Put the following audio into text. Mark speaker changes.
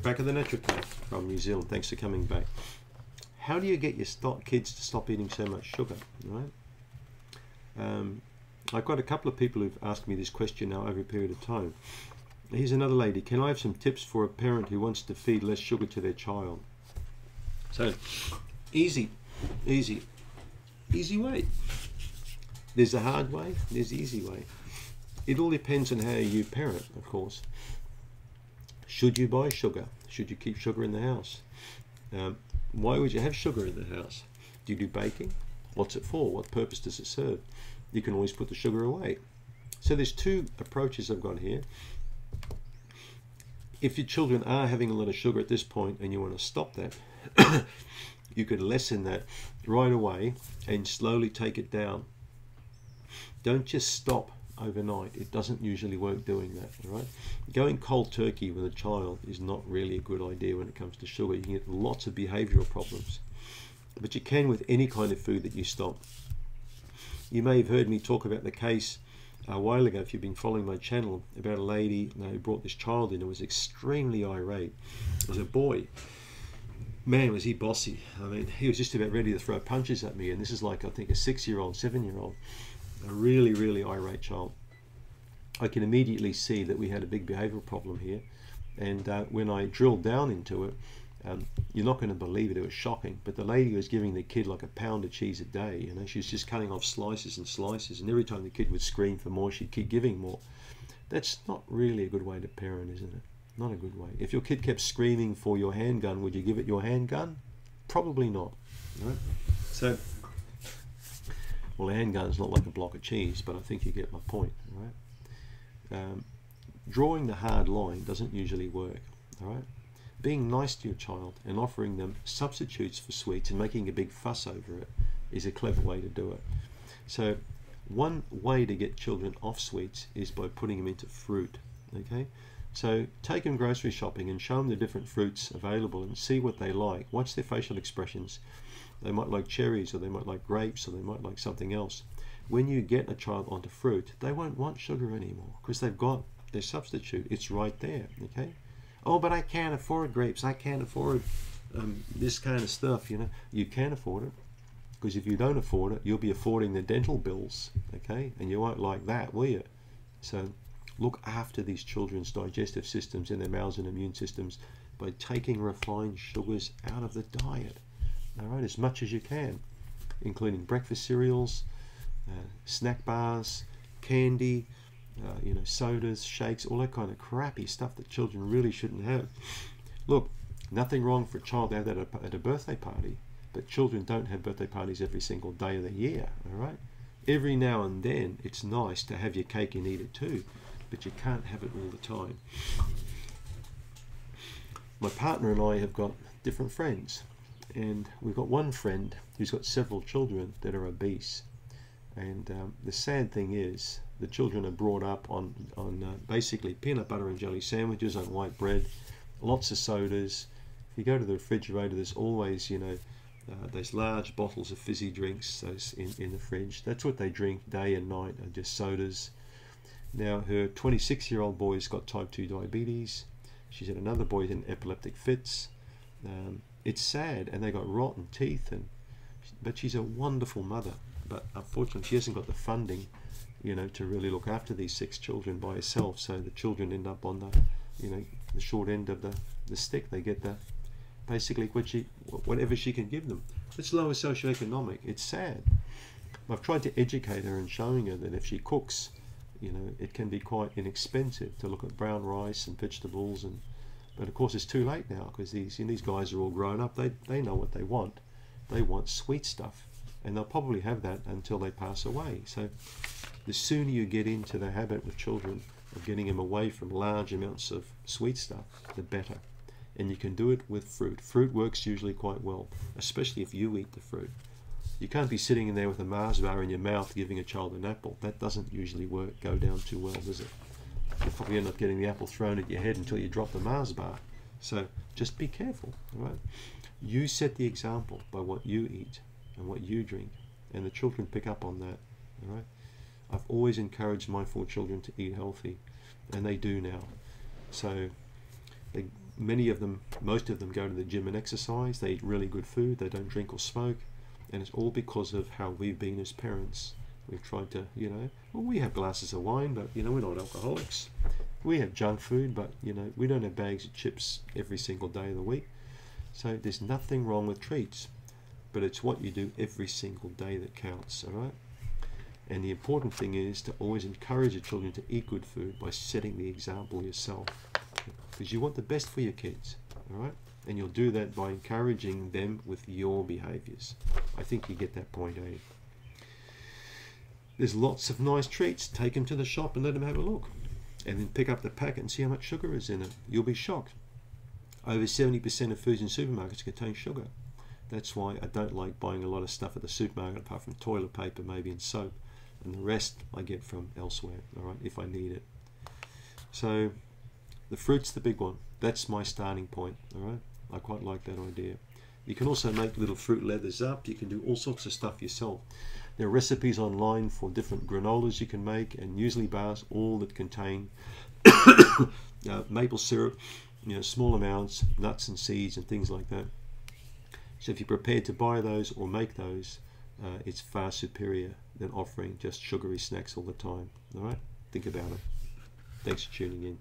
Speaker 1: Eric Bakker, the naturopath from New Zealand. Thanks for coming back. How do you get your kids to stop eating so much sugar, right? I've got a couple of people who've asked me this question now over a period of time. Here's another lady. Can I have some tips for a parent who wants to feed less sugar to their child? So, easy way. There's a hard way, there's the easy way. It all depends on how you parent, of course. Should you buy sugar? Should you keep sugar in the house? Why would you have sugar in the house? Do you do baking? What's it for? What purpose does it serve? You can always put the sugar away. So there's two approaches I've got here. If your children are having a lot of sugar at this point and you want to stop that, you could lessen that right away and slowly take it down. Don't just stop overnight. It doesn't usually work doing that, all right? Going cold turkey with a child is not really a good idea when it comes to sugar. You can get lots of behavioral problems, but you can with any kind of food that you stop. You may have heard me talk about the case a while ago, if you've been following my channel, about a lady who brought this child in who was extremely irate. It was a boy. Man, was he bossy. I mean, he was just about ready to throw punches at me, and this is like, I think, a 6-year-old, 7-year-old. A really, really irate child. I can immediately see that we had a big behavioral problem here, and when I drilled down into it, you're not going to believe it, it was shocking, but the lady was giving the kid like a pound of cheese a day. You know, she was just cutting off slices and slices, and every time the kid would scream for more, she'd keep giving more. That's not really a good way to parent, isn't it? Not a good way. If your kid kept screaming for your handgun, would you give it your handgun? Probably not, right? So, well, a handgun's not like a block of cheese, but I think you get my point, right? Drawing the hard line doesn't usually work, all right? Being nice to your child and offering them substitutes for sweets and making a big fuss over it is a clever way to do it. So one way to get children off sweets is by putting them into fruit, okay? So take them grocery shopping and show them the different fruits available and see what they like. Watch their facial expressions. They might like cherries, or they might like grapes, or they might like something else. When you get a child onto fruit, they won't want sugar anymore because they've got their substitute. It's right there, okay? Oh, but I can't afford grapes. I can't afford this kind of stuff, you know. You can afford it, because if you don't afford it, you'll be affording the dental bills, okay? And you won't like that, will you? So look after these children's digestive systems and their mouths and immune systems by taking refined sugars out of the diet, all right, as much as you can, including breakfast cereals, snack bars, candy, you know, sodas, shakes, all that kind of crappy stuff that children really shouldn't have. Look, nothing wrong for a child to have that at a birthday party, but children don't have birthday parties every single day of the year, all right? Every now and then, it's nice to have your cake and eat it too, but you can't have it all the time. My partner and I have got different friends, and we've got one friend who's got several children that are obese. And the sad thing is, the children are brought up on basically peanut butter and jelly sandwiches on white bread, lots of sodas. If you go to the refrigerator, there's always, you know, those large bottles of fizzy drinks those in the fridge. That's what they drink day and night, are just sodas. Now, her 26-year-old boy's got type 2 diabetes. She's had another boy in epileptic fits. It's sad, and they got rotten teeth, but she's a wonderful mother. But unfortunately, she hasn't got the funding, you know, to really look after these 6 children by herself. So the children end up on the, you know, the short end of the stick. They get basically whatever she can give them. It's lower socioeconomic. It's sad. I've tried to educate her and showing her that if she cooks, you know, it can be quite inexpensive to look at brown rice and vegetables, but of course it's too late now, because these guys are all grown up. They know what they want. They want sweet stuff, and they'll probably have that until they pass away. So the sooner you get into the habit with children of getting them away from large amounts of sweet stuff, the better. And you can do it with fruit. Fruit works usually quite well, especially if you eat the fruit. You can't be sitting in there with a Mars bar in your mouth giving a child an apple. That doesn't usually go down too well, does it? You'll probably end up getting the apple thrown at your head until you drop the Mars bar. So just be careful, all right? You set the example by what you eat and what you drink, and the children pick up on that, all right? I've always encouraged my 4 children to eat healthy, and they do now. So Many of them, most of them go to the gym and exercise. They eat really good food. They don't drink or smoke. And it's all because of how we've been as parents. We've tried to, well, we have glasses of wine, but, we're not alcoholics. We have junk food, but, we don't have bags of chips every single day of the week. So there's nothing wrong with treats, but it's what you do every single day that counts, all right? And the important thing is to always encourage your children to eat good food by setting the example yourself, because you want the best for your kids, all right? And you'll do that by encouraging them with your behaviors. I think you get that point, eh? There's lots of nice treats. Take them to the shop and let them have a look. And then pick up the packet and see how much sugar is in it. You'll be shocked. Over 70% of foods in supermarkets contain sugar. That's why I don't like buying a lot of stuff at the supermarket, apart from toilet paper, maybe, and soap. And the rest I get from elsewhere, all right, if I need it. So the fruit's the big one. That's my starting point, all right? I quite like that idea. You can also make little fruit leathers up. You can do all sorts of stuff yourself. There are recipes online for different granolas you can make, and muesli bars, all that contain maple syrup, small amounts, nuts and seeds and things like that. So if you're prepared to buy those or make those, it's far superior than offering just sugary snacks all the time. All right? Think about it. Thanks for tuning in.